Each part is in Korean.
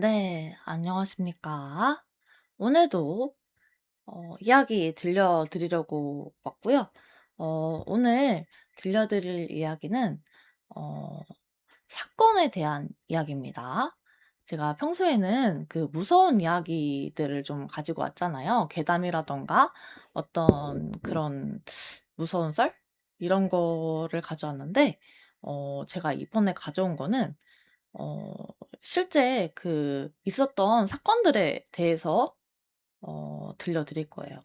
네, 안녕하십니까. 오늘도 이야기 들려드리려고 왔고요. 오늘 들려드릴 이야기는 어, 사건에 대한 이야기입니다. 제가 평소에는 그 무서운 이야기들을 좀 가지고 왔잖아요. 괴담이라던가 어떤 그런 무서운 썰? 이런 거를 가져왔는데, 제가 이번에 가져온 거는 어 실제 그 있었던 사건들에 대해서 들려드릴 거예요.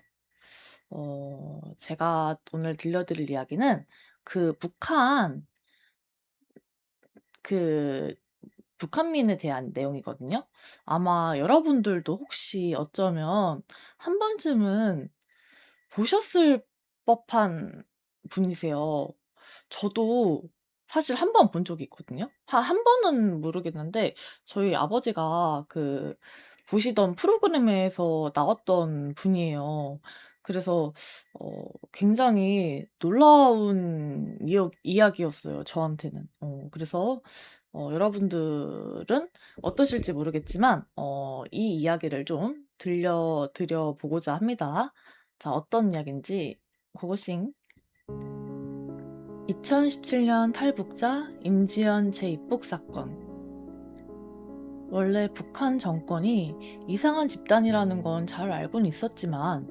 제가 오늘 들려드릴 이야기는 그 그 북한민에 대한 내용이거든요. 아마 여러분들도 혹시 어쩌면 한 번쯤은 보셨을 법한 분이세요. 저도 사실 한 번 본 적이 있거든요. 한 번은 모르겠는데 저희 아버지가 그 보시던 프로그램에서 나왔던 분이에요. 그래서 굉장히 놀라운 이야기였어요, 저한테는. 그래서 여러분들은 어떠실지 모르겠지만 이 이야기를 좀 들려 드려 보고자 합니다. 자, 어떤 이야기인지 고고싱. 2017년 탈북자 임지연 재입국 사건. 원래 북한 정권이 이상한 집단이라는 건 잘 알고는 있었지만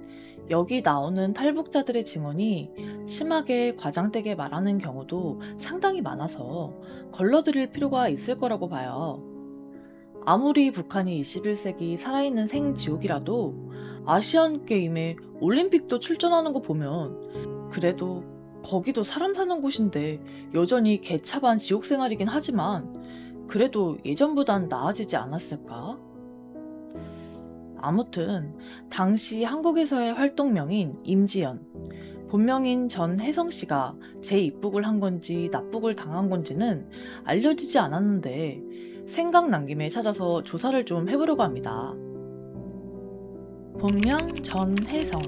여기 나오는 탈북자들의 증언이 심하게 과장되게 말하는 경우도 상당히 많아서 걸러들일 필요가 있을 거라고 봐요. 아무리 북한이 21세기 살아있는 생지옥이라도 아시안 게임에 올림픽도 출전하는 거 보면 그래도 거기도 사람 사는 곳인데 여전히 개차반 지옥 생활이긴 하지만 그래도 예전보단 나아지지 않았을까? 아무튼 당시 한국에서의 활동명인 임지연, 본명인 전혜성 씨가 재입국을 한 건지 납북을 당한 건지는 알려지지 않았는데 생각난 김에 찾아서 조사를 좀 해보려고 합니다. 본명 전혜성,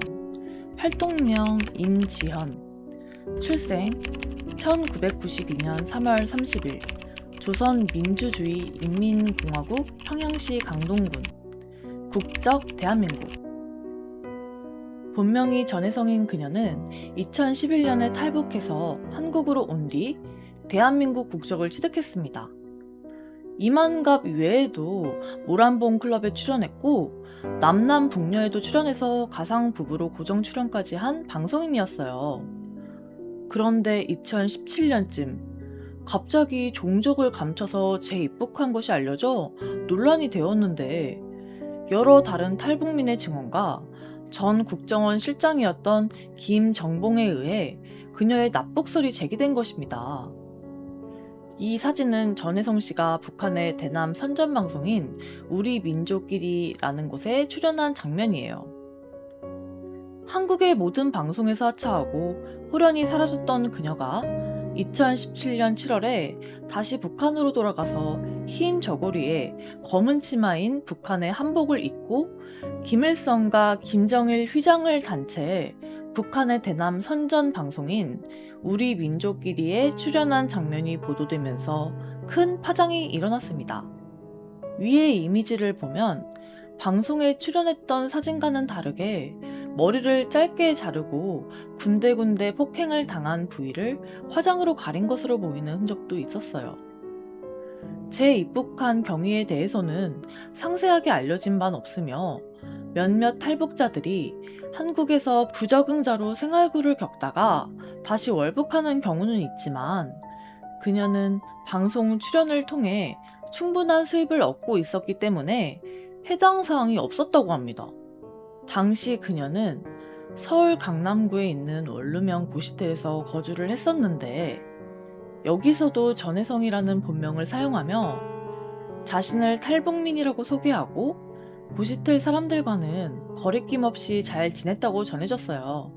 활동명 임지현, 출생 1992년 3월 30일 조선민주주의인민공화국 평양시 강동군, 국적 대한민국. 본명이 전혜성인 그녀는 2011년에 탈북해서 한국으로 온 뒤 대한민국 국적을 취득했습니다. 이만갑 외에도 모란봉 클럽에 출연했고 남남북녀에도 출연해서 가상 부부로 고정 출연까지 한 방송인이었어요. 그런데 2017년쯤 갑자기 종족을 감춰서 재입국한 것이 알려져 논란이 되었는데 여러 다른 탈북민의 증언과 전 국정원 실장이었던 김정봉에 의해 그녀의 납북설이 제기된 것입니다. 이 사진은 전혜성 씨가 북한의 대남 선전 방송인 우리 민족끼리라는 곳에 출연한 장면이에요. 한국의 모든 방송에서 하차하고 호련히 사라졌던 그녀가 2017년 7월에 다시 북한으로 돌아가서 흰 저고리에 검은 치마인 북한의 한복을 입고 김일성과 김정일 휘장을 단 채 북한의 대남 선전 방송인 우리 민족끼리에 출연한 장면이 보도되면서 큰 파장이 일어났습니다. 위의 이미지를 보면 방송에 출연했던 사진과는 다르게 머리를 짧게 자르고 군데군데 폭행을 당한 부위를 화장으로 가린 것으로 보이는 흔적도 있었어요. 재입국한 경위에 대해서는 상세하게 알려진 바는 없으며 몇몇 탈북자들이 한국에서 부적응자로 생활고를 겪다가 다시 월북하는 경우는 있지만 그녀는 방송 출연을 통해 충분한 수입을 얻고 있었기 때문에 해당 사항이 없었다고 합니다. 당시 그녀는 서울 강남구에 있는 원룸형 고시텔에서 거주를 했었는데 여기서도 전혜성이라는 본명을 사용하며 자신을 탈북민이라고 소개하고 고시텔 사람들과는 거리낌 없이 잘 지냈다고 전해졌어요.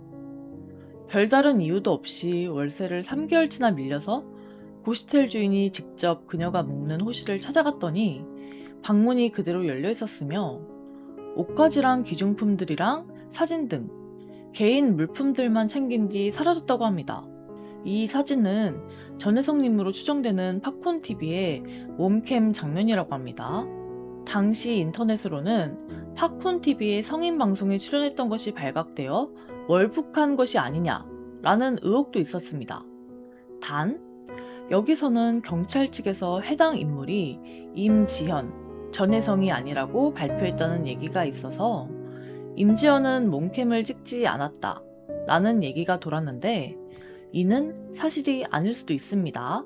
별다른 이유도 없이 월세를 3개월치나 밀려서 고시텔 주인이 직접 그녀가 묵는 호실을 찾아갔더니 방문이 그대로 열려 있었으며 옷가지랑 귀중품들이랑 사진 등 개인 물품들만 챙긴 뒤 사라졌다고 합니다. 이 사진은 전혜성님으로 추정되는 팝콘TV의 몸캠 장면이라고 합니다. 당시 인터넷으로는 팝콘 TV의 성인 방송에 출연했던 것이 발각되어 월북한 것이 아니냐라는 의혹도 있었습니다. 단, 여기서는 경찰 측에서 해당 인물이 임지현, 전혜성이 아니라고 발표했다는 얘기가 있어서 임지현은 몽캠을 찍지 않았다라는 얘기가 돌았는데 이는 사실이 아닐 수도 있습니다.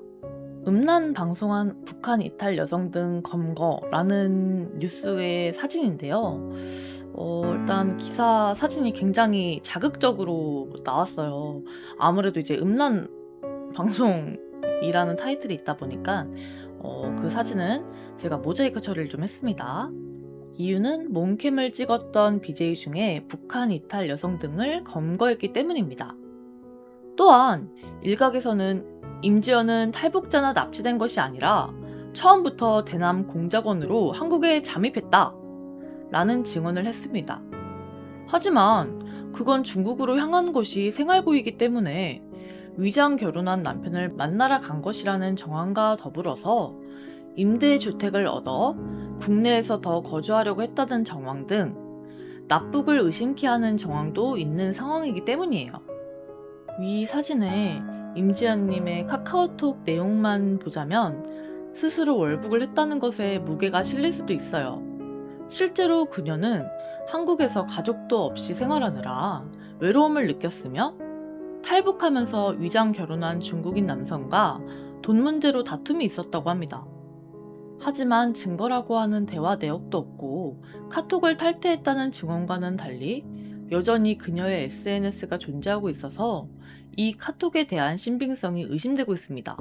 음란 방송한 북한 이탈 여성 등 검거라는 뉴스의 사진인데요. 일단 기사 사진이 굉장히 자극적으로 나왔어요. 아무래도 이제 음란 방송이라는 타이틀이 있다 보니까 그 사진은 제가 모자이크 처리를 좀 했습니다. 이유는 몽캠을 찍었던 BJ 중에 북한 이탈 여성 등을 검거했기 때문입니다. 또한 일각에서는 임지연은 탈북자나 납치된 것이 아니라 처음부터 대남 공작원으로 한국에 잠입했다 라는 증언을 했습니다. 하지만 그건 중국으로 향한 것이 생활고이기 때문에 위장 결혼한 남편을 만나러 간 것이라는 정황과 더불어서 임대주택을 얻어 국내에서 더 거주하려고 했다는 정황 등 납북을 의심케 하는 정황도 있는 상황이기 때문이에요. 위 사진에 임지연님의 카카오톡 내용만 보자면 스스로 월북을 했다는 것에 무게가 실릴 수도 있어요. 실제로 그녀는 한국에서 가족도 없이 생활하느라 외로움을 느꼈으며 탈북하면서 위장 결혼한 중국인 남성과 돈 문제로 다툼이 있었다고 합니다. 하지만 증거라고 하는 대화 내역도 없고 카톡을 탈퇴했다는 증언과는 달리 여전히 그녀의 SNS가 존재하고 있어서 이 카톡에 대한 신빙성이 의심되고 있습니다.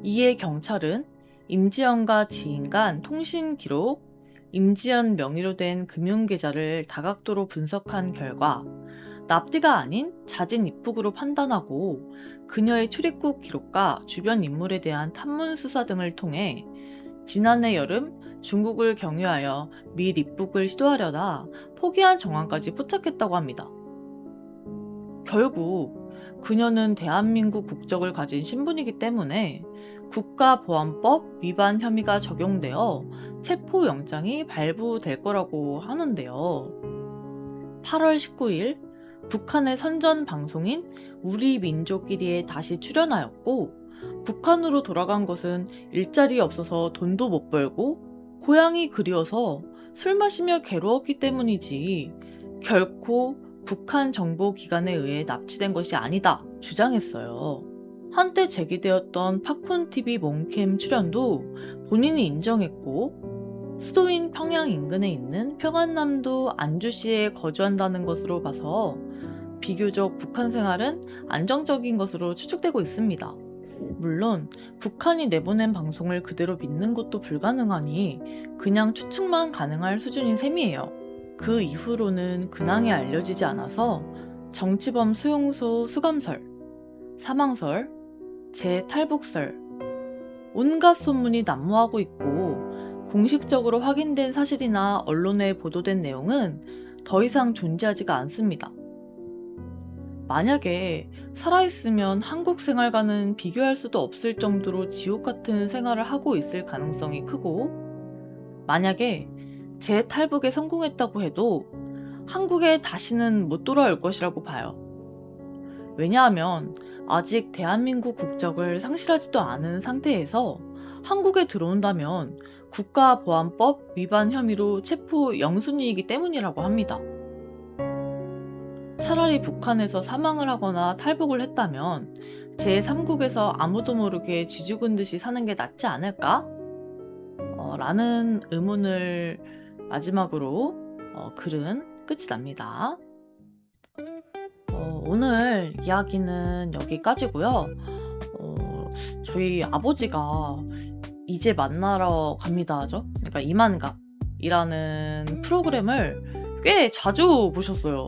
이에 경찰은 임지연과 지인 간 통신 기록, 임지연 명의로 된 금융계좌를 다각도로 분석한 결과 납치가 아닌 자진 입국으로 판단하고 그녀의 출입국 기록과 주변 인물에 대한 탐문 수사 등을 통해 지난해 여름 중국을 경유하여 밀 입국을 시도하려다 포기한 정황까지 포착했다고 합니다. 결국 그녀는 대한민국 국적을 가진 신분이기 때문에 국가보안법 위반 혐의가 적용되어 체포영장이 발부될 거라고 하는데요. 8월 19일 북한의 선전 방송인 우리 민족끼리에 다시 출연하였고 북한으로 돌아간 것은 일자리 없어서 돈도 못 벌고 고향이 그리워서 술 마시며 괴로웠기 때문이지 결코 북한 정보기관에 의해 납치된 것이 아니다 주장했어요. 한때 제기되었던 팝콘TV 몽캠 출연도 본인이 인정했고 수도인 평양 인근에 있는 평안남도 안주시에 거주한다는 것으로 봐서 비교적 북한 생활은 안정적인 것으로 추측되고 있습니다. 물론 북한이 내보낸 방송을 그대로 믿는 것도 불가능하니 그냥 추측만 가능할 수준인 셈이에요. 그 이후로는 근황이 알려지지 않아서 정치범 수용소 수감설, 사망설, 재탈북설, 온갖 소문이 난무하고 있고 공식적으로 확인된 사실이나 언론에 보도된 내용은 더 이상 존재하지가 않습니다. 만약에 살아있으면 한국 생활과는 비교할 수도 없을 정도로 지옥 같은 생활을 하고 있을 가능성이 크고 만약에 재탈북에 성공했다고 해도 한국에 다시는 못 돌아올 것이라고 봐요. 왜냐하면 아직 대한민국 국적을 상실하지도 않은 상태에서 한국에 들어온다면 국가보안법 위반 혐의로 체포 영순위이기 때문이라고 합니다. 차라리 북한에서 사망을 하거나 탈북을 했다면 제3국에서 아무도 모르게 쥐죽은 듯이 사는 게 낫지 않을까? 라는 의문을 마지막으로 글은 끝이 납니다. 오늘 이야기는 여기까지고요. 저희 아버지가 이제 만나러 갑니다죠. 그러니까 이만갑이라는 프로그램을 꽤 자주 보셨어요.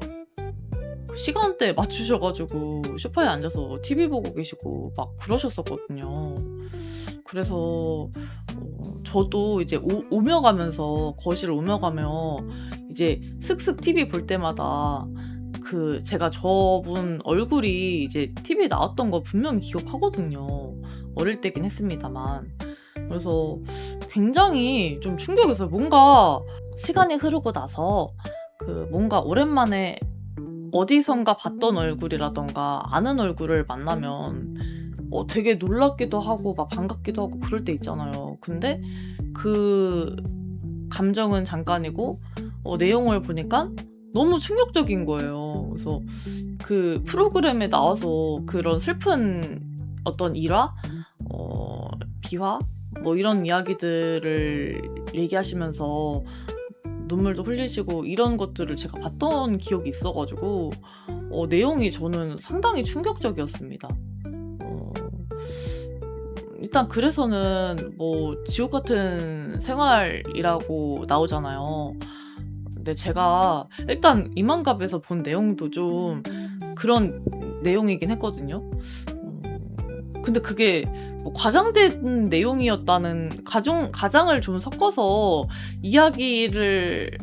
그 시간대 맞추셔가지고 소파에 앉아서 TV 보고 계시고 막 그러셨었거든요. 그래서 저도 이제 오며 가면서 거실 오며 가며 이제 슥슥 TV 볼 때마다 그 제가 저분 얼굴이 이제 TV에 나왔던 거 분명히 기억하거든요. 어릴 때긴 했습니다만. 그래서 굉장히 좀 충격이었어요. 뭔가 시간이 흐르고 나서 뭔가 오랜만에 어디선가 봤던 얼굴이라던가 아는 얼굴을 만나면 되게 놀랍기도 하고 막 반갑기도 하고 그럴 때 있잖아요. 근데 그 감정은 잠깐이고 내용을 보니까 너무 충격적인 거예요. 그래서 그 프로그램에 나와서 그런 슬픈 어떤 일화, 비화, 뭐 이런 이야기들을 얘기하시면서 눈물도 흘리시고 이런 것들을 제가 봤던 기억이 있어가지고 내용이 저는 상당히 충격적이었습니다. 일단 그래서는 뭐 지옥 같은 생활이라고 나오잖아요. 근데 제가 일단 이만갑에서 본 내용도 좀 그런 내용이긴 했거든요. 근데 그게 뭐 과장된 내용이었다는 가장을 좀 섞어서 이야기를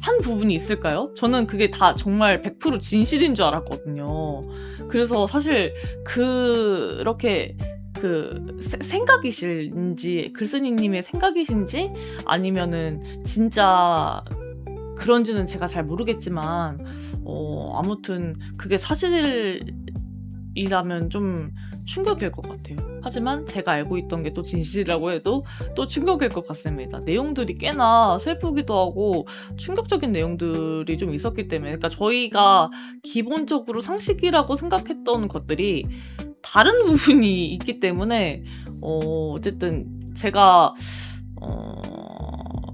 한 부분이 있을까요? 저는 그게 다 정말 100% 진실인 줄 알았거든요. 그래서 사실 그렇게 생각이신지 글쓴이님의 생각이신지 아니면은 진짜 그런지는 제가 잘 모르겠지만 아무튼 그게 사실이라면 좀 충격일 것 같아요. 하지만 제가 알고 있던 게 또 진실이라고 해도 또 충격일 것 같습니다. 내용들이 꽤나 슬프기도 하고 충격적인 내용들이 좀 있었기 때문에, 그러니까 저희가 기본적으로 상식이라고 생각했던 것들이 다른 부분이 있기 때문에 어쨌든 제가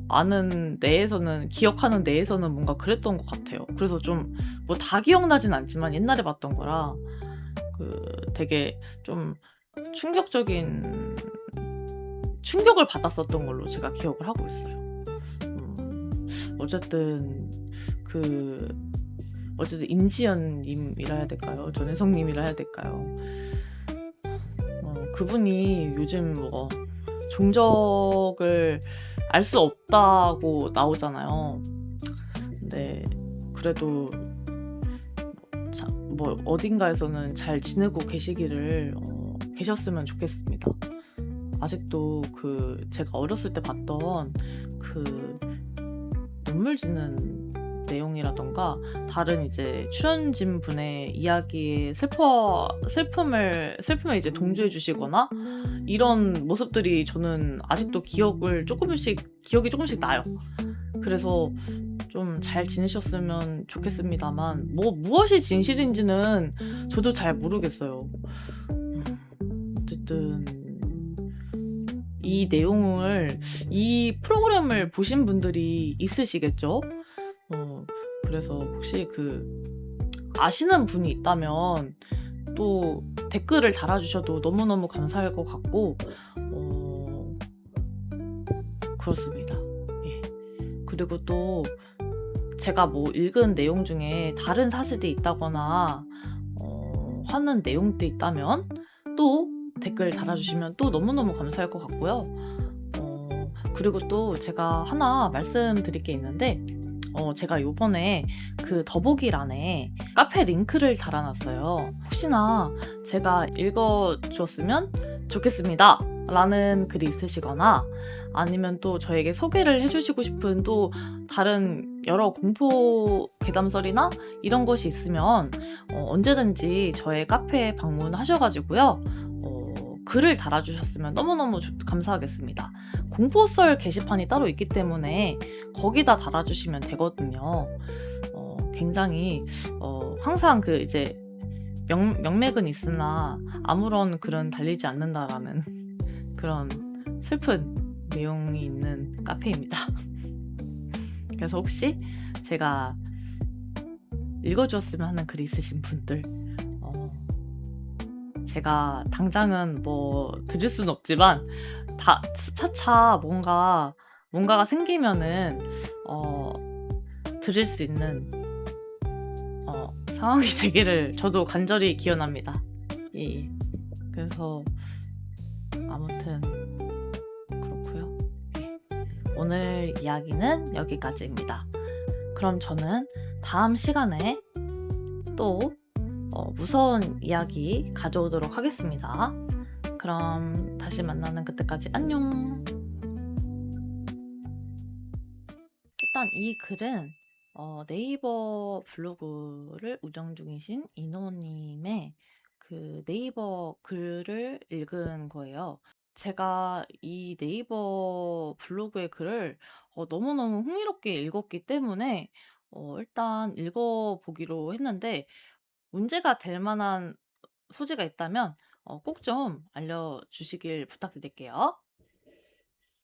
아는 내에서는, 기억하는 내에서는 뭔가 그랬던 것 같아요. 그래서 좀 뭐 다 기억나진 않지만 옛날에 봤던 거라 되게 좀 충격적인 충격을 받았었던 걸로 제가 기억을 하고 있어요. 어쨌든 임지연님이라 해야 될까요? 전혜성님이라 해야 될까요? 그분이 요즘 뭐 종적을 알 수 없다고 나오잖아요. 근데 그래도 뭐 어딘가에서는 잘 지내고 계셨으면 좋겠습니다. 아직도 제가 어렸을 때 봤던 눈물 지는 내용이라던가 다른 이제 출연진 분의 이야기에 슬픔에 이제 동조해 주시거나 이런 모습들이 저는 아직도 기억이 조금씩 나요. 그래서 좀 잘 지내셨으면 좋겠습니다만 무엇이 진실인지는 저도 잘 모르겠어요. 어쨌든 이 프로그램을 보신 분들이 있으시겠죠? 그래서 혹시 아시는 분이 있다면 또 댓글을 달아주셔도 너무너무 감사할 것 같고 그렇습니다. 예. 그리고 또 제가 뭐 읽은 내용 중에 다른 사실이 있다거나 하는 내용도 있다면 또 댓글 달아주시면 또 너무너무 감사할 것 같고요. 그리고 또 제가 하나 말씀드릴 게 있는데 제가 요번에 더보기란에 카페 링크를 달아놨어요. 혹시나 제가 읽어주었으면 좋겠습니다 라는 글이 있으시거나 아니면 또 저에게 소개를 해주시고 싶은 또 다른 여러 공포 괴담설이나 이런 것이 있으면 언제든지 저의 카페에 방문하셔가지고요 글을 달아주셨으면 너무너무 감사하겠습니다. 공포썰 게시판이 따로 있기 때문에 거기다 달아주시면 되거든요. 굉장히 항상 이제 명맥은 있으나 아무런 글은 달리지 않는다라는 그런 슬픈 내용이 있는 카페입니다. 그래서 혹시 제가 읽어주었으면 하는 글이 있으신 분들 제가 당장은 뭐 드릴 수는 없지만 차차 뭔가가 생기면은 드릴 수 있는 상황이 되기를 저도 간절히 기원합니다. 예. 그래서 아무튼 그렇고요. 예. 오늘 이야기는 여기까지입니다. 그럼 저는 다음 시간에 또 무서운 이야기 가져오도록 하겠습니다. 그럼 다시 만나는 그때까지 안녕. 일단 이 글은 네이버 블로그를 운영 중이신 이노님의 그 네이버 글을 읽은 거예요. 제가 이 네이버 블로그의 글을 너무너무 흥미롭게 읽었기 때문에 일단 읽어 보기로 했는데, 문제가 될 만한 소지가 있다면 꼭 좀 알려주시길 부탁드릴게요.